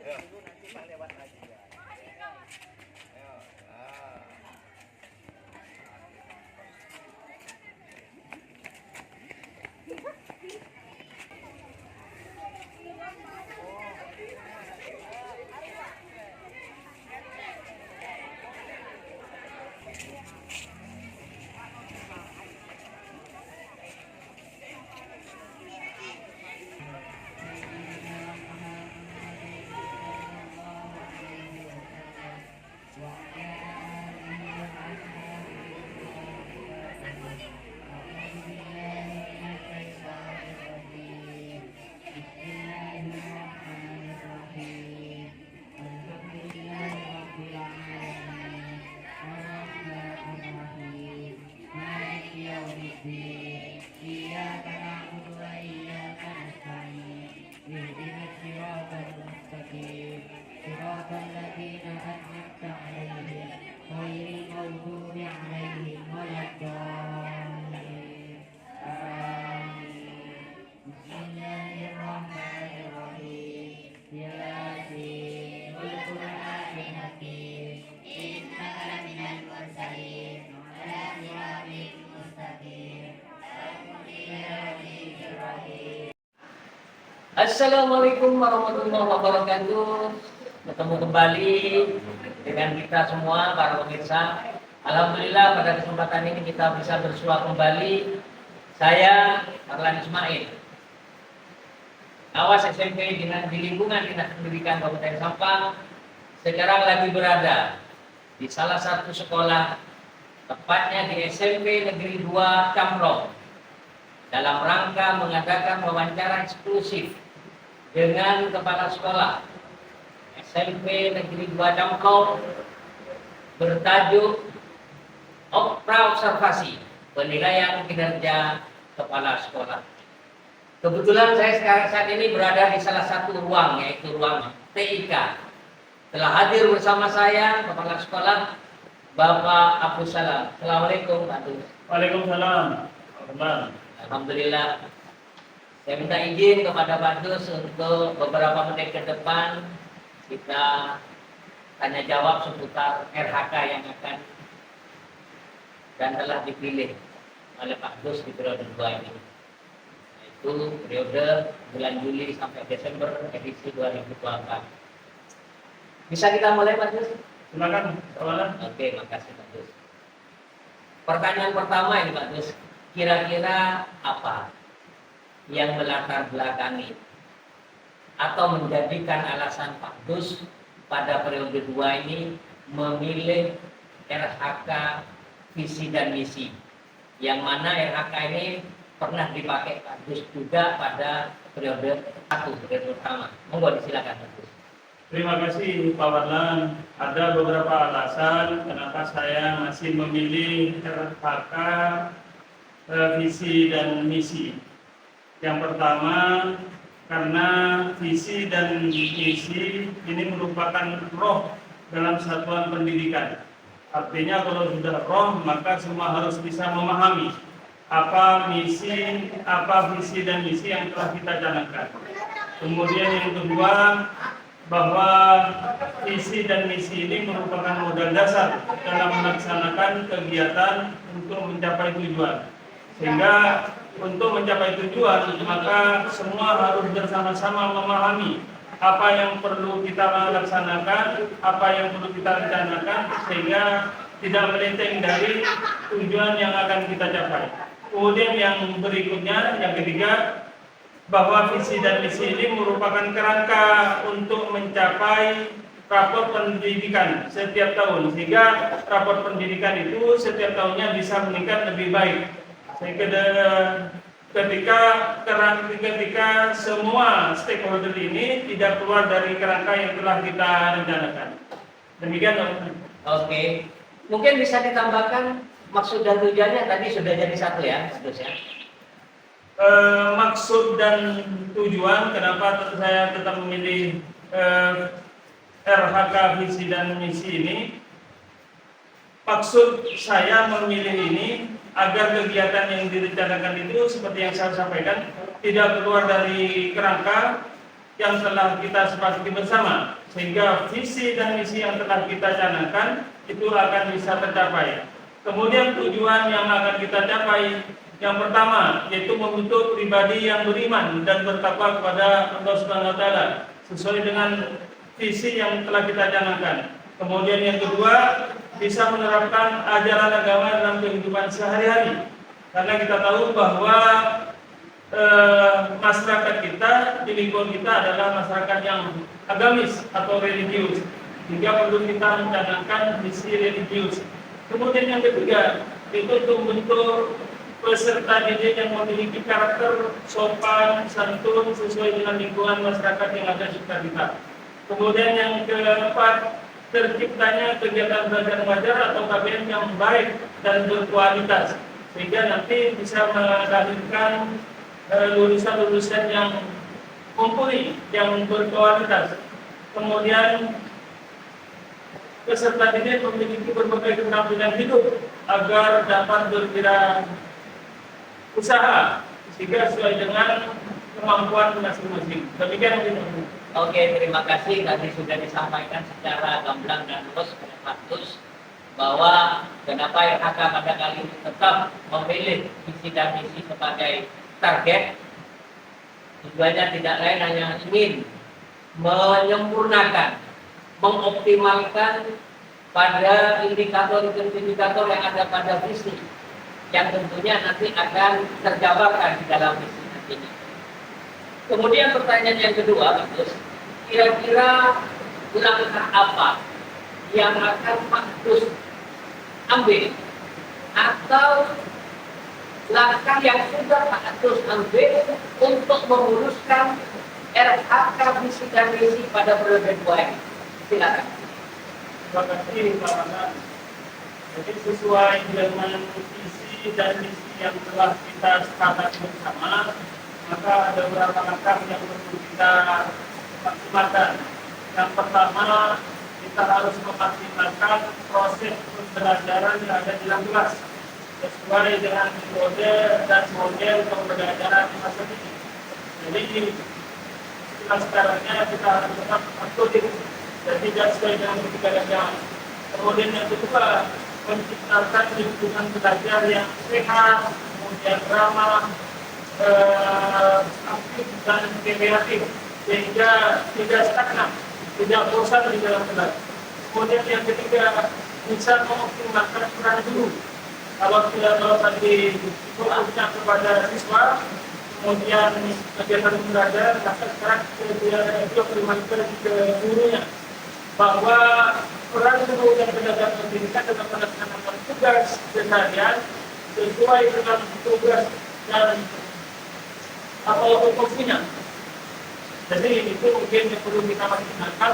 nanti Pak lewat lagi ya. Ayo. Assalamualaikum warahmatullahi wabarakatuh. Bertemu kembali dengan kita semua para pemirsa. Alhamdulillah pada kesempatan ini kita bisa bersua kembali. Saya Arlan Ismail, Awas SMP di lingkungan Dinas Pendidikan Kabupaten Sampang, sekarang lagi berada di salah satu sekolah, tepatnya di SMP Negeri 2 Camrong, dalam rangka mengadakan wawancara eksklusif dengan kepala sekolah SMP Negeri 2 Camrong bertajuk Observasi Penilaian Kinerja Kepala Sekolah. Kebetulan saya saat ini berada di salah satu ruang, yaitu ruang TIK. Telah hadir bersama saya kepala sekolah Bapak Abdul Salam. Assalamualaikum Pak Abdul. Waalaikumsalam. Alhamdulillah. Saya minta izin kepada Pak Dus untuk beberapa menit ke depan kita tanya jawab seputar RHK yang akan dan telah dipilih oleh Pak Dus di periode 2 ini, yaitu periode bulan Juli sampai Desember edisi 2024. Bisa kita mulai Pak Dus? Silakan, soalan. Oke, makasih Pak Dus. Pertanyaan pertama ini Pak Dus, kira-kira apa yang melatar belakangi atau menjadikan alasan Pak Dus pada periode 2 ini memilih RHK visi dan misi, yang mana RHK ini pernah dipakai Pak Dus juga pada periode 1, periode pertama. Monggo disilakan Pak Dus. Terima kasih Pak Warlan. Ada beberapa alasan kenapa saya masih memilih RHK visi dan misi. Yang pertama, karena visi dan misi ini merupakan roh dalam satuan pendidikan. Artinya kalau sudah roh, maka semua harus bisa memahami apa misi, apa visi dan misi yang telah kita canangkan. Kemudian yang kedua, bahwa visi dan misi ini merupakan modal dasar dalam melaksanakan kegiatan untuk mencapai tujuan. Sehingga untuk mencapai tujuan, maka semua harus bersama-sama memahami apa yang perlu kita laksanakan, apa yang perlu kita rencanakan, sehingga tidak melenceng dari tujuan yang akan kita capai. Kemudian yang berikutnya, yang ketiga, bahwa visi dan misi ini merupakan kerangka untuk mencapai rapor pendidikan setiap tahun, sehingga rapor pendidikan itu setiap tahunnya bisa meningkat lebih baik. Ketika semua stakeholder ini tidak keluar dari kerangka yang telah kita rencanakan. Demikian. Oke, mungkin bisa ditambahkan maksud dan tujuannya tadi sudah jadi satu ya, maksud dan tujuan kenapa saya tetap memilih RHK visi dan misi ini. Maksud saya memilih ini agar kegiatan yang direncanakan itu seperti yang saya sampaikan tidak keluar dari kerangka, yang telah kita sepakati bersama, sehingga visi dan misi yang telah kita canangkan itu akan bisa tercapai. Kemudian tujuan yang akan kita capai yang pertama yaitu membentuk pribadi yang beriman dan bertakwa kepada Allah Subhanahu wa taala sesuai dengan visi yang telah kita canangkan. Kemudian yang kedua, bisa menerapkan ajaran agama dalam kehidupan sehari-hari. Karena kita tahu bahwa masyarakat kita di lingkungan kita adalah masyarakat yang agamis atau religius, sehingga perlu kita mencanangkan misi religius. Kemudian yang ketiga itu untuk membentuk peserta didik yang memiliki karakter sopan santun sesuai dengan lingkungan masyarakat yang ada di sekitar kita. Kemudian yang keempat, terciptanya kegiatan belajar mengajar atau KBM yang baik dan berkualitas, sehingga nanti bisa melahirkan lulusan-lulusan yang mumpuni, yang berkualitas. Kemudian peserta didik memiliki berbagai keterampilan hidup agar dapat berwirausaha sehingga sesuai dengan kemampuan masing-masing. Demikian mungkin. Oke, terima kasih. Tadi sudah disampaikan secara gamblang dan lurus oleh Pak Tus bahwa kenapa RHK pada kali ini tetap memilih visi dan misi sebagai target. Tujuannya tidak lain hanya ingin menyempurnakan, mengoptimalkan pada indikator-indikator yang ada pada visi yang tentunya nanti akan terjabarkan di dalam visi nantinya. Kemudian pertanyaan yang kedua, Pak Tus, kira-kira langkah apa yang akan Pak Tus ambil atau langkah yang sudah Pak Tus ambil untuk memuluskan RHK visi dan misi pada periode 2 ini? Silakan. Terima kasih Pak Manan. Jadi sesuai dengan visi dan misi yang telah kita sepakati bersama, maka ada beberapa langkah yang perlu kita maksimalkan. Yang pertama, kita harus memaksimalkan proses pembelajaran yang ada di dalam kelas sesuai dengan metode dan model pembelajaran masa kini. Jadi sekarangnya kita harus tetap aktif dan tidak sesuai dengan kebijakan. Kemudian yang kedua, menciptakan lingkungan belajar yang sehat, kemudian ramah, aktif dan kreatif sehingga tidak stagnan, tidak bosan di dalam kelas. Kemudian yang ketiga, bisa mengoptimalkan peran guru. Kalau tadi fokusnya kepada siswa, kemudian kegiatan belajar, maka sekarang dia optimalkan ke gurunya bahwa peran guru yang belajar pendidikan dalam melaksanakan tugas keseharian sesuai dengan tugas dan atau fungsinya. Jadi itu mungkin yang perlu kita maksimalkan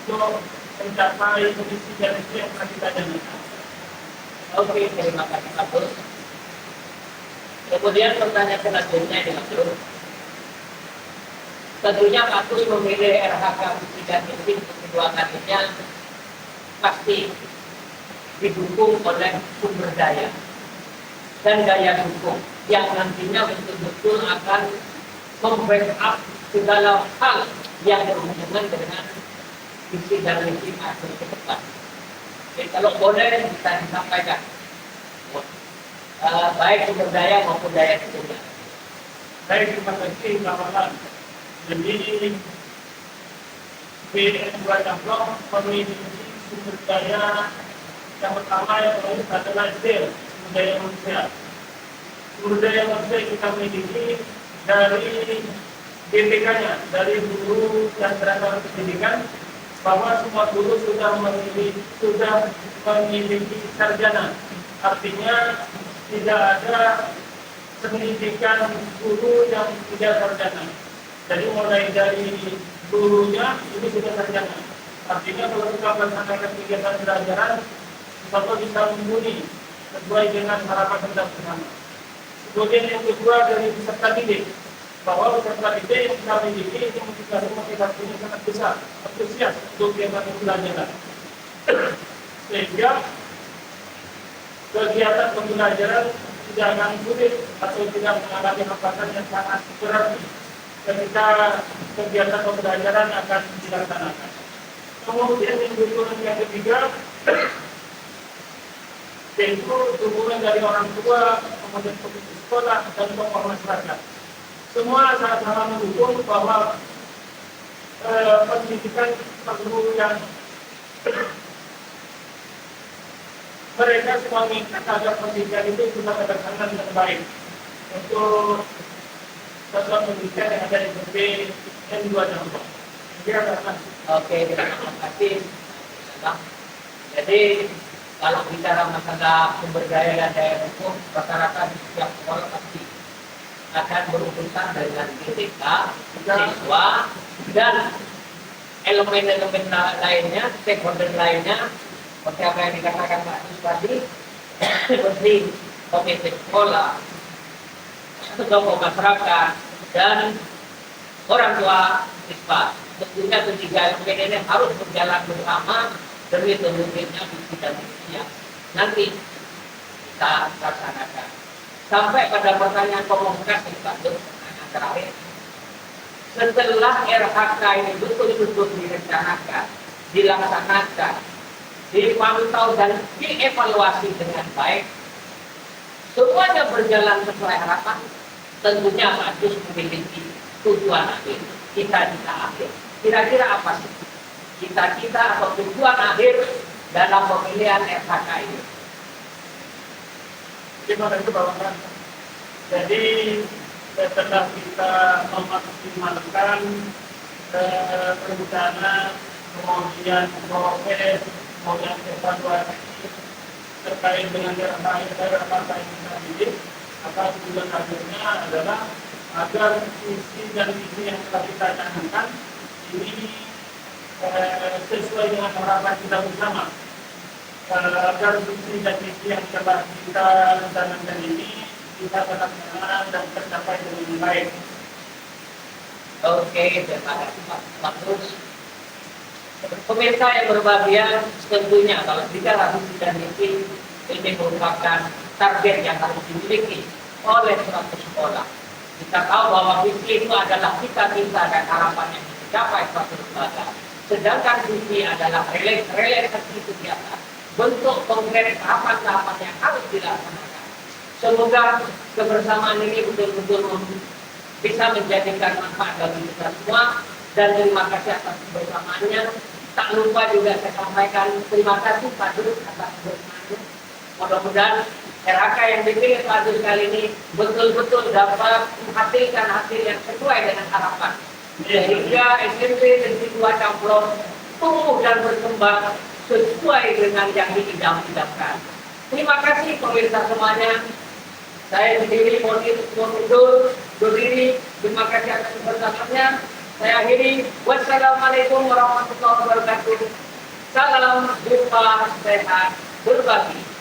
untuk mencapai kondisi dan yang pernah kita janjikan. Oke, terima kasih Pak Tus. Kemudian pertanyaan selanjutnya ini Pak Tus. Tentunya Pak Tus memilih RHK visi dan misi untuk kedua kalinya pasti didukung oleh sumber daya dan daya dukung yang nantinya betul-betul akan membackup segala hal yang berhubungan dengan visi dan misi Pak Tus ke depan. Jadi kalau boleh bisa disampaikan baik sumber daya maupun daya dukungnya. Baik, terima kasih Pak Maman. Jadi BN2 Blok memiliki sumber daya yang pertama yang adalah SDM, sumber daya manusia. Sumber daya manusia kita miliki dari GPK-nya, dari guru dan tenaga pendidikan, bahwa semua guru sudah memiliki sarjana. Artinya tidak ada pendidikan guru yang tidak sarjana. Jadi mulai dari gurunya ini sudah sarjana. Artinya kalau kita melaksanakan kegiatan pelajaran, kita bisa mumpuni sesuai dengan harapan kita bersama. Kemudian yang kedua dari peserta didik, bahwa peserta didik yang kita miliki itu motivasinya sangat besar, antusias untuk kegiatan pembelajaran, sehingga kegiatan pembelajaran tidak akan sulit atau tidak mengalami hambatan yang sangat berarti. ketika kegiatan pembelajaran akan dilaksanakan. Kemudian yang ketiga, yaitu dukungan dari orang tua, kemudian pemimpin sekolah, dan tokoh masyarakat. Semua sama-sama mendukung bahwa pendidikan perlu yang mereka semua minta agar pendidikan itu bisa terlaksana dengan baik untuk satuan pendidikan yang ada di BP N2 Jambi. Oke, terima kasih. Jadi kalau bicara masalah sumber daya dan daya dukung, rata-rata di setiap sekolah pasti akan berurusan dengan TTK, siswa, dan elemen-elemen lainnya, stakeholder lainnya, seperti apa yang dikatakan Pak Sus tadi, seperti komite sekolah, tokoh masyarakat, dan orang tua siswa. Tentunya ketiga elemen ini harus berjalan bersama demi terwujudnya visi dan misi yang nanti kita laksanakan. Sampai pada pertanyaan komunikasi Pak Sus, pertanyaan terakhir. Setelah RHK ini betul-betul direncanakan, dilaksanakan, dipantau dan dievaluasi dengan baik, semuanya berjalan sesuai harapan, tentunya Pak Sus memiliki tujuan akhir, cita-cita akhir. Kira-kira apa sih cita-cita atau tujuan akhir dalam pemilihan RHK ini? Terima kasih Bapak. Jadi setelah kita memaksimalkan rencana, kemudian proses, kemudian evaluasi terkait dengan RHK ini tadi, maka tujuan akhirnya adalah agar visi dan misi yang telah kita canangkan ini sesuai dengan harapan kita bersama, agar visi dan misi yang telah kita rencanakan ini bisa terlaksana dan tercapai dengan baik. Oke, terima kasih Pak Bagus. Pemirsa yang berbahagia, tentunya kalau bicara visi dan misi ini merupakan target yang harus dimiliki oleh suatu sekolah. Kita tahu bahwa visi itu adalah cita-cita dan harapan yang dicapai suatu lembaga. Sedangkan visi adalah realisasi kegiatan, bentuk konkret tahapan-tahapan yang harus dilaksanakan. Semoga kebersamaan ini betul-betul bisa menjadikan manfaat bagi kita semua, dan terima kasih atas kebersamaannya. Tak lupa juga saya sampaikan terima kasih Pak Sus atas kebersamaannya. Mudah-mudahan RHK yang dipilih Pak Sus kali ini betul-betul dapat menghasilkan hasil yang sesuai dengan harapan, sehingga SMP Negeri 2 Camplong tumbuh dan berkembang sesuai dengan yang diidam-idamkan. Terima kasih pemirsa semuanya. Saya sendiri mohon undur diri. Terima kasih atas kebersamaannya. Saya akhiri. Wassalamualaikum warahmatullahi wabarakatuh. Salam jumpa, sehat, berbagi.